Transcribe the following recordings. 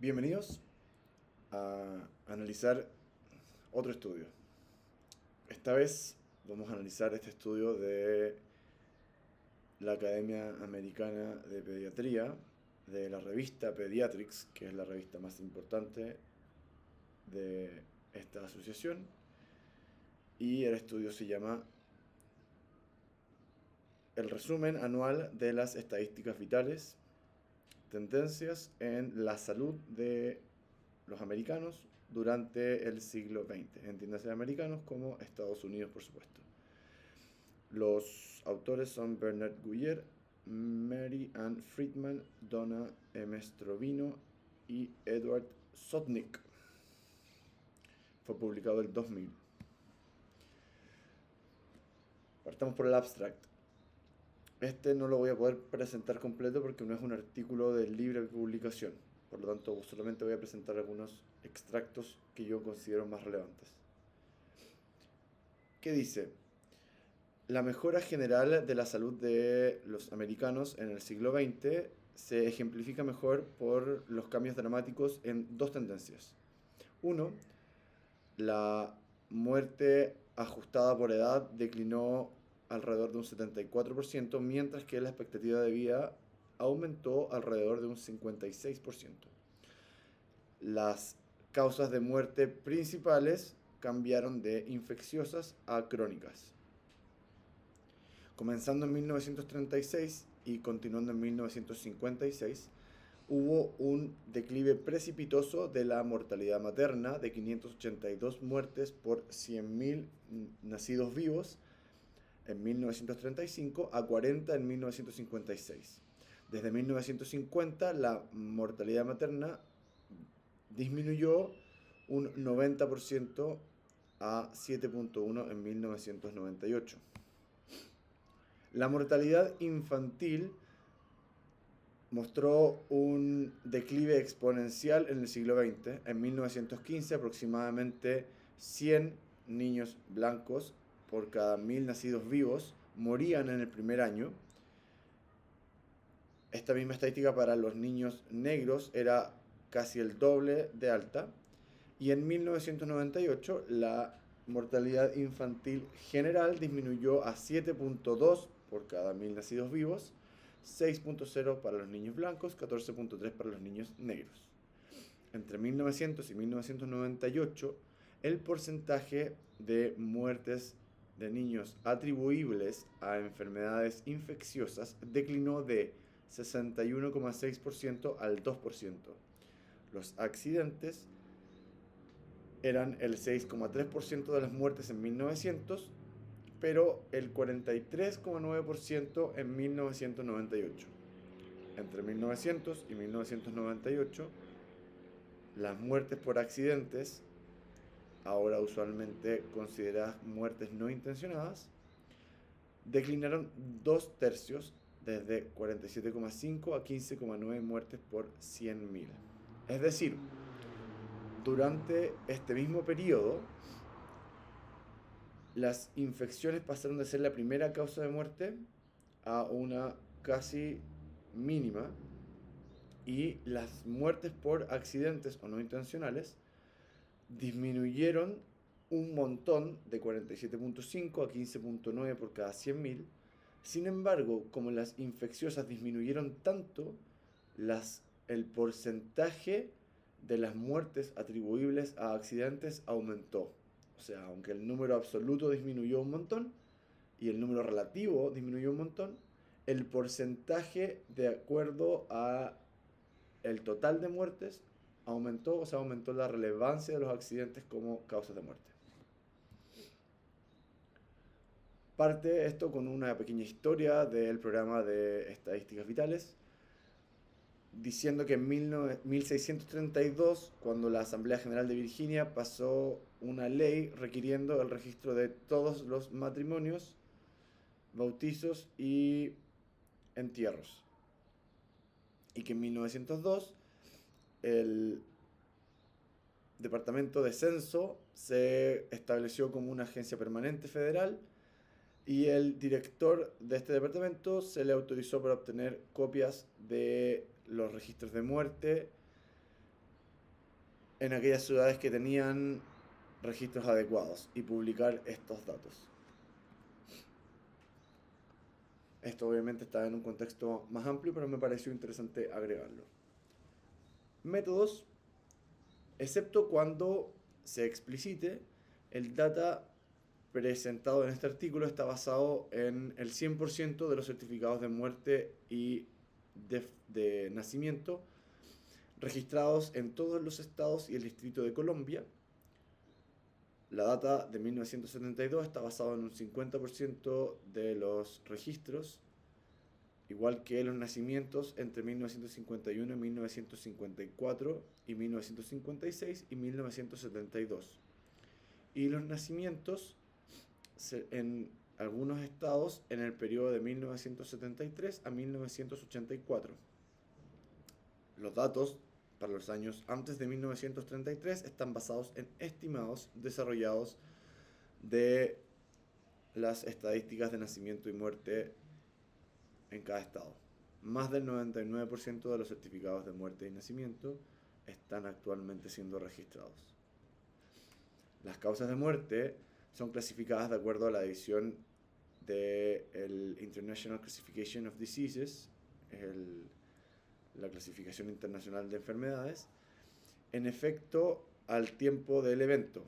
Bienvenidos a analizar otro estudio. Esta vez vamos a analizar este estudio de la Academia Americana de Pediatría, de la revista Pediatrics, que es la revista más importante de esta asociación. Y el estudio se llama El resumen anual de las estadísticas vitales, tendencias en la salud de los americanos durante el siglo XX, entiéndase americanos como Estados Unidos, por supuesto. Los autores son Bernard Guyer, Mary Ann Friedman, Donna M. Strovino y Edward Sotnick. Fue publicado el 2000. Partamos por el abstract. Este no lo voy a poder presentar completo porque no es un artículo de libre publicación. Por lo tanto, solamente voy a presentar algunos extractos que yo considero más relevantes. ¿Qué dice? La mejora general de la salud de los americanos en el siglo XX se ejemplifica mejor por los cambios dramáticos en dos tendencias. Uno, la muerte ajustada por edad declinó alrededor de un 74%, mientras que la expectativa de vida aumentó alrededor de un 56%. Las causas de muerte principales cambiaron de infecciosas a crónicas. Comenzando en 1936 y continuando en 1956, hubo un declive precipitoso de la mortalidad materna de 582 muertes por 100.000 nacidos vivos en 1935 a 40 en 1956. Desde 1950 la mortalidad materna disminuyó un 90% a 7.1 en 1998. La mortalidad infantil mostró un declive exponencial en el siglo XX. En 1915, aproximadamente 100 niños blancos por cada 1.000 nacidos vivos morían en el primer año. Esta misma estadística para los niños negros era casi el doble de alta. Y en 1998 la mortalidad infantil general disminuyó a 7.2 por cada 1.000 nacidos vivos, 6.0 para los niños blancos, 14.3 para los niños negros. Entre 1900 y 1998, el porcentaje de muertes de niños atribuibles a enfermedades infecciosas declinó de 61,6% al 2%. Los accidentes eran el 6,3% de las muertes en 1900, pero el 43,9% en 1998. Entre 1900 y 1998, las muertes por accidentes, ahora usualmente consideradas muertes no intencionadas, declinaron 2/3, desde 47,5 a 15,9 muertes por 100.000. Es decir, durante este mismo periodo, las infecciones pasaron de ser la primera causa de muerte a una casi mínima, y las muertes por accidentes o no intencionales disminuyeron un montón, de 47.5 a 15.9 por cada 100.000. Sin embargo, como las infecciosas disminuyeron tanto, el porcentaje de las muertes atribuibles a accidentes aumentó. O sea, aunque el número absoluto disminuyó un montón y el número relativo disminuyó un montón, el porcentaje de acuerdo a el total de muertes aumentó, o sea, aumentó la relevancia de los accidentes como causas de muerte. Parte esto con una pequeña historia del programa de estadísticas vitales, diciendo que en 1632, cuando la Asamblea General de Virginia pasó una ley requiriendo el registro de todos los matrimonios, bautizos y entierros, y que en 1902 el Departamento de Censo se estableció como una agencia permanente federal, y el director de este departamento se le autorizó para obtener copias de los registros de muerte en aquellas ciudades que tenían registros adecuados y publicar estos datos. Esto obviamente está en un contexto más amplio, pero me pareció interesante agregarlo. Métodos, excepto cuando se explicite, el data presentado en este artículo está basado en el 100% de los certificados de muerte y de nacimiento registrados en todos los estados y el Distrito de Colombia. La data de 1972 está basada en un 50% de los registros, igual que los nacimientos entre 1951 y 1954 y 1956 y 1972. Y los nacimientos en algunos estados en el periodo de 1973 a 1984. Los datos para los años antes de 1933 están basados en estimados desarrollados de las estadísticas de nacimiento y muerte en cada estado. Más del 99% de los certificados de muerte y nacimiento están actualmente siendo registrados. Las causas de muerte son clasificadas de acuerdo a la edición del International Classification of Diseases, la clasificación internacional de enfermedades, en efecto al tiempo del evento.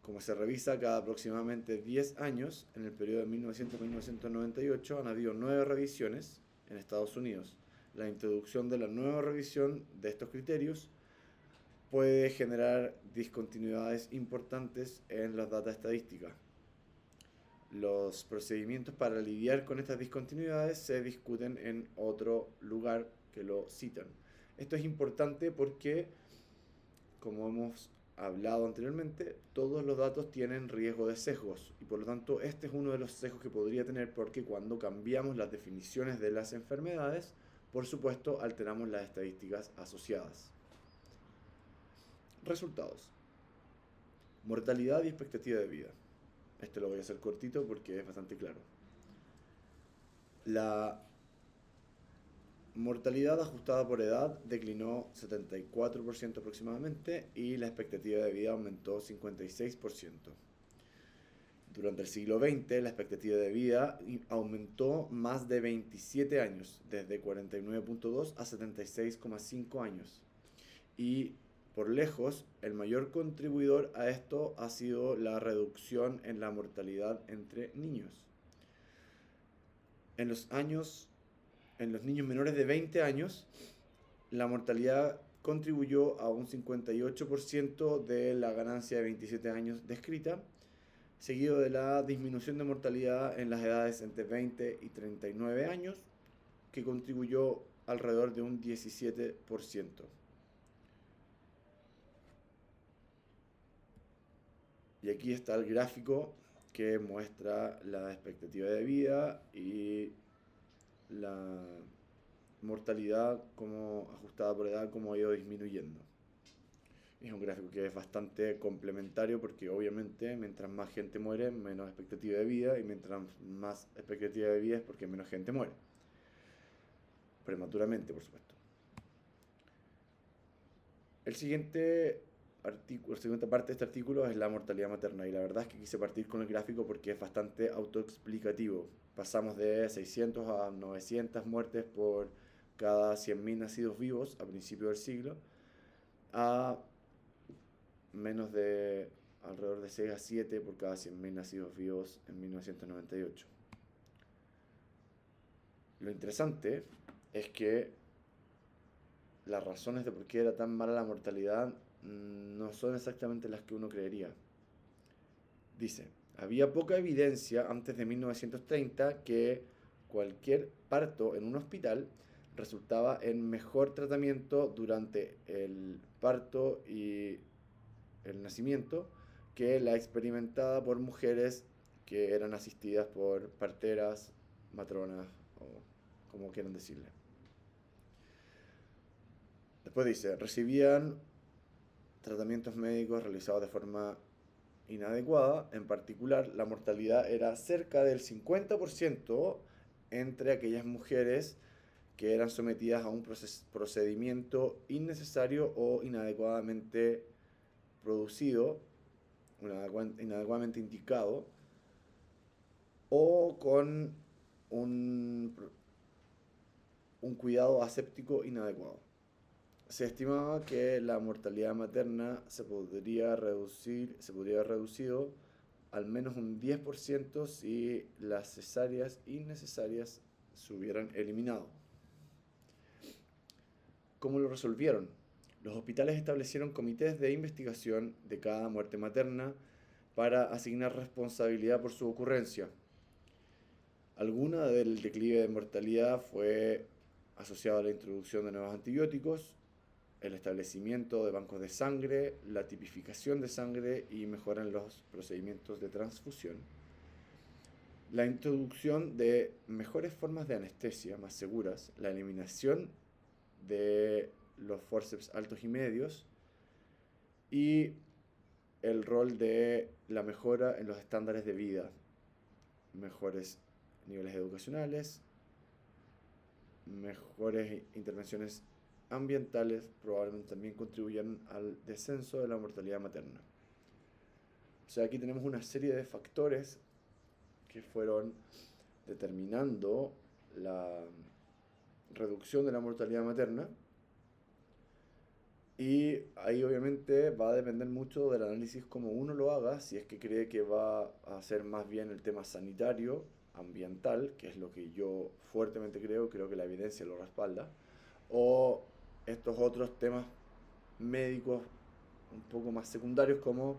Como se revisa cada aproximadamente 10 años, en el periodo de 1900 a 1998 han habido 9 revisiones en Estados Unidos. La introducción de la nueva revisión de estos criterios puede generar discontinuidades importantes en las datos estadísticas. Los procedimientos para lidiar con estas discontinuidades se discuten en otro lugar que lo citan. Esto es importante porque, como hemos hablado anteriormente, todos los datos tienen riesgo de sesgos y por lo tanto este es uno de los sesgos que podría tener porque cuando cambiamos las definiciones de las enfermedades, por supuesto, alteramos las estadísticas asociadas. Resultados. Mortalidad y expectativa de vida. Este lo voy a hacer cortito porque es bastante claro. La mortalidad ajustada por edad declinó 74% aproximadamente y la expectativa de vida aumentó 56%. Durante el siglo XX, la expectativa de vida aumentó más de 27 años, desde 49.2 a 76,5 años. Y por lejos, el mayor contribuidor a esto ha sido la reducción en la mortalidad entre niños. En los niños menores de 20 años, la mortalidad contribuyó a un 58% de la ganancia de 27 años descrita, seguido de la disminución de mortalidad en las edades entre 20 y 39 años, que contribuyó alrededor de un 17%. Y aquí está el gráfico que muestra la expectativa de vida y la mortalidad como ajustada por edad, como ha ido disminuyendo. Es un gráfico que es bastante complementario porque obviamente mientras más gente muere, menos expectativa de vida, y mientras más expectativa de vida es porque menos gente muere. Prematuramente, por supuesto. La siguiente parte de este artículo es la mortalidad materna, y la verdad es que quise partir con el gráfico porque es bastante autoexplicativo. Pasamos de 600 a 900 muertes por cada 100.000 nacidos vivos a principios del siglo, a menos de alrededor de 6 a 7 por cada 100.000 nacidos vivos en 1998. Lo interesante es que las razones de por qué era tan mala la mortalidad no son exactamente las que uno creería. Dice, había poca evidencia antes de 1930 que cualquier parto en un hospital resultaba en mejor tratamiento durante el parto y el nacimiento que la experimentada por mujeres que eran asistidas por parteras, matronas o como quieran decirle. Después dice, recibían tratamientos médicos realizados de forma inadecuada. En particular, la mortalidad era cerca del 50% entre aquellas mujeres que eran sometidas a un procedimiento innecesario o inadecuadamente producido, inadecuadamente indicado, o con un, un cuidado aséptico inadecuado. Se estimaba que la mortalidad materna se podría haber reducido al menos un 10% si las cesáreas innecesarias se hubieran eliminado. ¿Cómo lo resolvieron? Los hospitales establecieron comités de investigación de cada muerte materna para asignar responsabilidad por su ocurrencia. Alguna del declive de mortalidad fue asociada a la introducción de nuevos antibióticos, el establecimiento de bancos de sangre, la tipificación de sangre y mejora en los procedimientos de transfusión. La introducción de mejores formas de anestesia más seguras, la eliminación de los forceps altos y medios y el rol de la mejora en los estándares de vida, mejores niveles educacionales, mejores intervenciones ambientales probablemente también contribuyan al descenso de la mortalidad materna. O sea, aquí tenemos una serie de factores que fueron determinando la reducción de la mortalidad materna, y ahí obviamente va a depender mucho del análisis como uno lo haga, si es que cree que va a ser más bien el tema sanitario, ambiental, que es lo que yo fuertemente creo que la evidencia lo respalda, o estos otros temas médicos un poco más secundarios como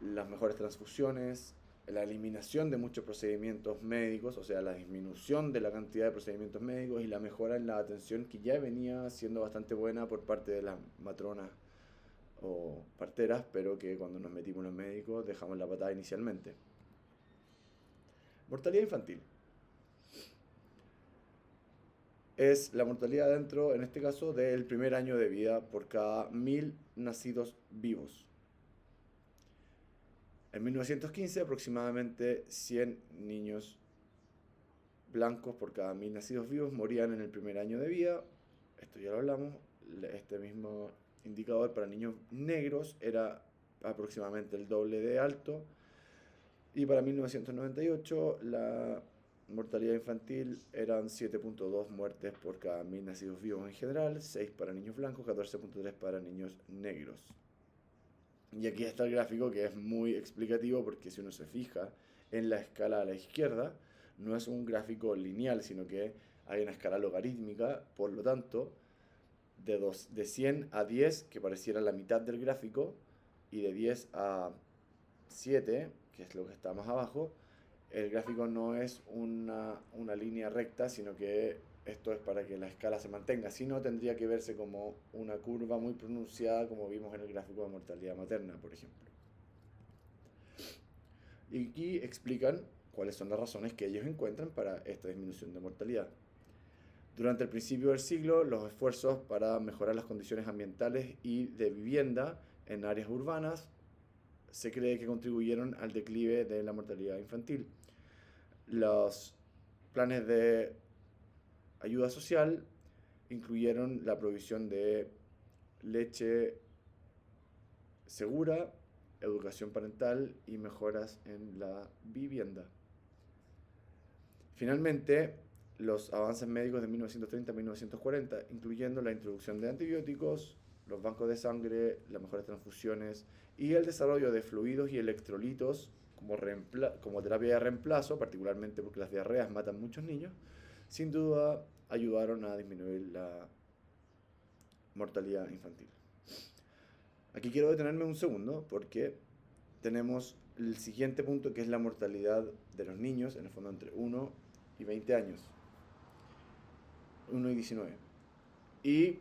las mejores transfusiones, la eliminación de muchos procedimientos médicos, o sea, la disminución de la cantidad de procedimientos médicos y la mejora en la atención que ya venía siendo bastante buena por parte de las matronas o parteras, pero que cuando nos metimos los médicos dejamos la patada inicialmente. Mortalidad infantil. Es la mortalidad dentro, en este caso, del primer año de vida por cada 1000 nacidos vivos. En 1915, aproximadamente 100 niños blancos por cada 1000 nacidos vivos morían en el primer año de vida. Esto ya lo hablamos. Este mismo indicador para niños negros era aproximadamente el doble de alto. Y para 1998, la mortalidad infantil eran 7.2 muertes por cada 1000 nacidos vivos en general, 6 para niños blancos, 14.3 para niños negros. Y aquí está el gráfico, que es muy explicativo, porque si uno se fija en la escala a la izquierda, no es un gráfico lineal, sino que hay una escala logarítmica. Por lo tanto, de 100 a 10, que pareciera la mitad del gráfico, y de 10 a 7, que es lo que está más abajo, el gráfico no es una línea recta, sino que esto es para que la escala se mantenga. Si no, tendría que verse como una curva muy pronunciada, como vimos en el gráfico de mortalidad materna, por ejemplo. Y aquí explican cuáles son las razones que ellos encuentran para esta disminución de mortalidad. Durante el principio del siglo, los esfuerzos para mejorar las condiciones ambientales y de vivienda en áreas urbanas se cree que contribuyeron al declive de la mortalidad infantil. Los planes de ayuda social incluyeron la provisión de leche segura, educación parental y mejoras en la vivienda. Finalmente, los avances médicos de 1930 a 1940, incluyendo la introducción de antibióticos, los bancos de sangre, las mejores transfusiones y el desarrollo de fluidos y electrolitos como terapia de reemplazo, particularmente porque las diarreas matan muchos niños, sin duda ayudaron a disminuir la mortalidad infantil. Aquí quiero detenerme un segundo porque tenemos el siguiente punto, que es la mortalidad de los niños, en el fondo entre 1 y 20 años. 1 y 19. Y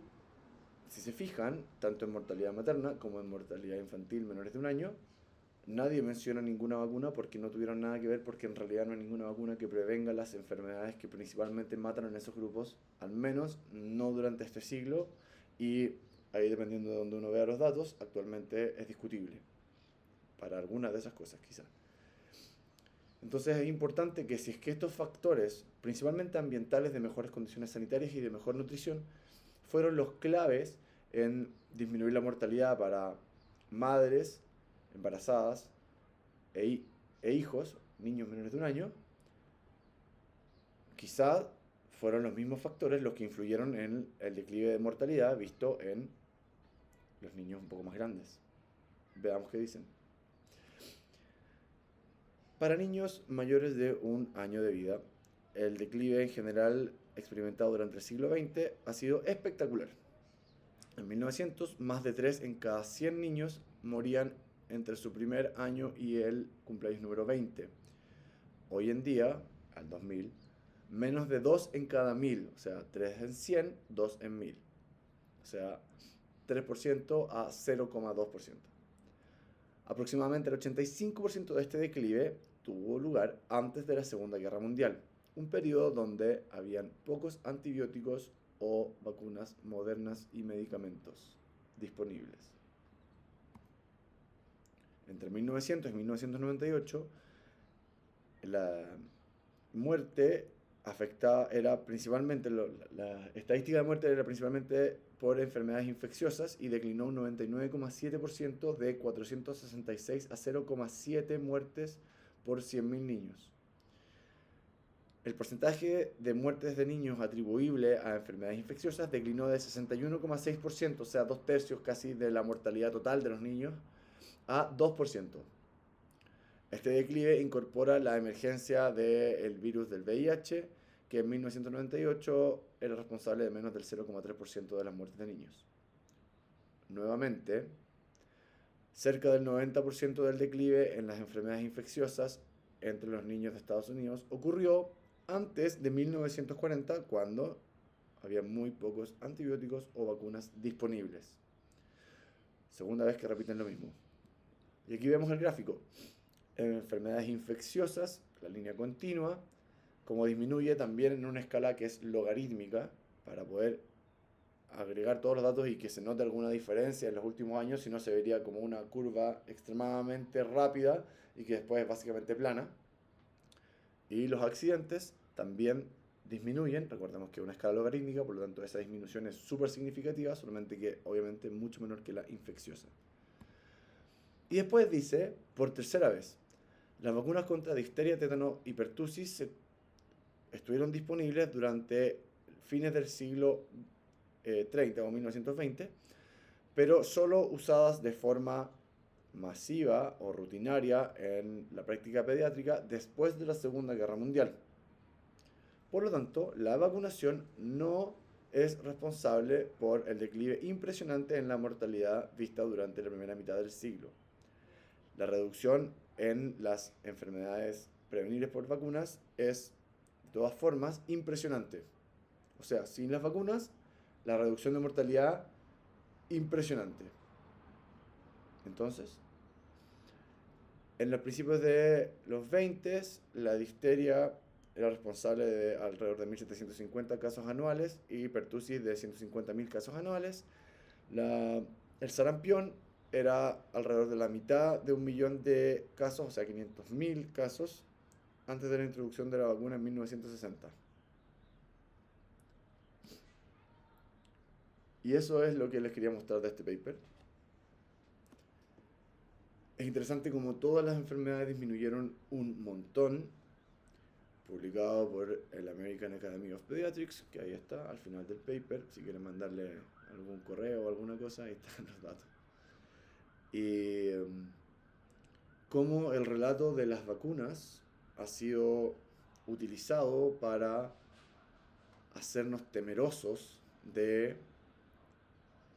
si se fijan, tanto en mortalidad materna como en mortalidad infantil menores de un año, nadie menciona ninguna vacuna porque no tuvieron nada que ver, porque en realidad no hay ninguna vacuna que prevenga las enfermedades que principalmente matan en esos grupos, al menos no durante este siglo, y ahí dependiendo de donde uno vea los datos, actualmente es discutible para algunas de esas cosas quizás. Entonces es importante que si es que estos factores, principalmente ambientales, de mejores condiciones sanitarias y de mejor nutrición, fueron los claves en disminuir la mortalidad para madres embarazadas e hijos, niños menores de un año, quizá fueron los mismos factores los que influyeron en el declive de mortalidad visto en los niños un poco más grandes. Veamos qué dicen. Para niños mayores de un año de vida, el declive en general experimentado durante el siglo XX ha sido espectacular. En 1900, más de 3 en cada 100 niños morían entre su primer año y el cumpleaños número 20. Hoy en día, al 2000, menos de 2 en cada 1000, o sea, 3 en 100, 2 en 1000. O sea, 3% a 0,2%. Aproximadamente el 85% de este declive tuvo lugar antes de la Segunda Guerra Mundial, un periodo donde habían pocos antibióticos o vacunas modernas y medicamentos disponibles. Entre 1900 y 1998, la muerte era principalmente, la estadística de muerte era principalmente por enfermedades infecciosas y declinó un 99,7% de 466 a 0,7 muertes por 100.000 niños. El porcentaje de muertes de niños atribuible a enfermedades infecciosas declinó de 61,6%, o sea, 2/3 casi de la mortalidad total de los niños, a 2%. Este declive incorpora la emergencia del virus del VIH, que en 1998 era responsable de menos del 0,3% de las muertes de niños. Nuevamente, cerca del 90% del declive en las enfermedades infecciosas entre los niños de Estados Unidos ocurrió antes de 1940, cuando había muy pocos antibióticos o vacunas disponibles. Segunda vez que repiten lo mismo. Y aquí vemos el gráfico. En enfermedades infecciosas, la línea continua, como disminuye también en una escala que es logarítmica, para poder agregar todos los datos y que se note alguna diferencia en los últimos años, si no se vería como una curva extremadamente rápida y que después es básicamente plana. Y los accidentes también disminuyen, recordemos que es una escala logarítmica, por lo tanto esa disminución es súper significativa, solamente que obviamente mucho menor que la infecciosa. Y después dice, por tercera vez, las vacunas contra difteria, tétano y pertussis estuvieron disponibles durante fines del siglo 30 o 1920, pero solo usadas de forma masiva o rutinaria en la práctica pediátrica después de la Segunda Guerra Mundial. Por lo tanto, la vacunación no es responsable por el declive impresionante en la mortalidad vista durante la primera mitad del siglo. La reducción en las enfermedades prevenibles por vacunas es, de todas formas, impresionante. O sea, sin las vacunas, la reducción de mortalidad, impresionante. Entonces, en los principios de los 20, la difteria era responsable de alrededor de 1.750 casos anuales y pertussis de 150.000 casos anuales. El sarampión era alrededor de la mitad de 1.000.000 de casos, o sea, 500.000 casos, antes de la introducción de la vacuna en 1960. Y eso es lo que les quería mostrar de este paper. Es interesante como todas las enfermedades disminuyeron un montón, publicado por el American Academy of Pediatrics, que ahí está, al final del paper. Si quieren mandarle algún correo o alguna cosa, ahí están los datos. Y cómo el relato de las vacunas ha sido utilizado para hacernos temerosos de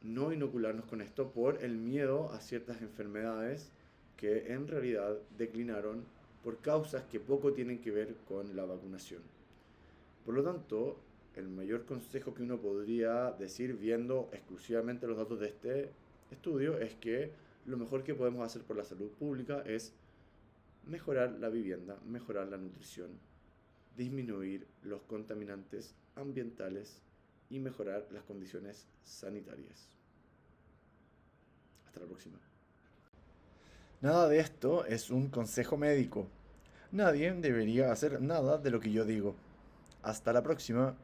no inocularnos con esto por el miedo a ciertas enfermedades que en realidad declinaron por causas que poco tienen que ver con la vacunación. Por lo tanto, el mayor consejo que uno podría decir viendo exclusivamente los datos de este estudio es que lo mejor que podemos hacer por la salud pública es mejorar la vivienda, mejorar la nutrición, disminuir los contaminantes ambientales y mejorar las condiciones sanitarias. Hasta la próxima. Nada de esto es un consejo médico. Nadie debería hacer nada de lo que yo digo. Hasta la próxima.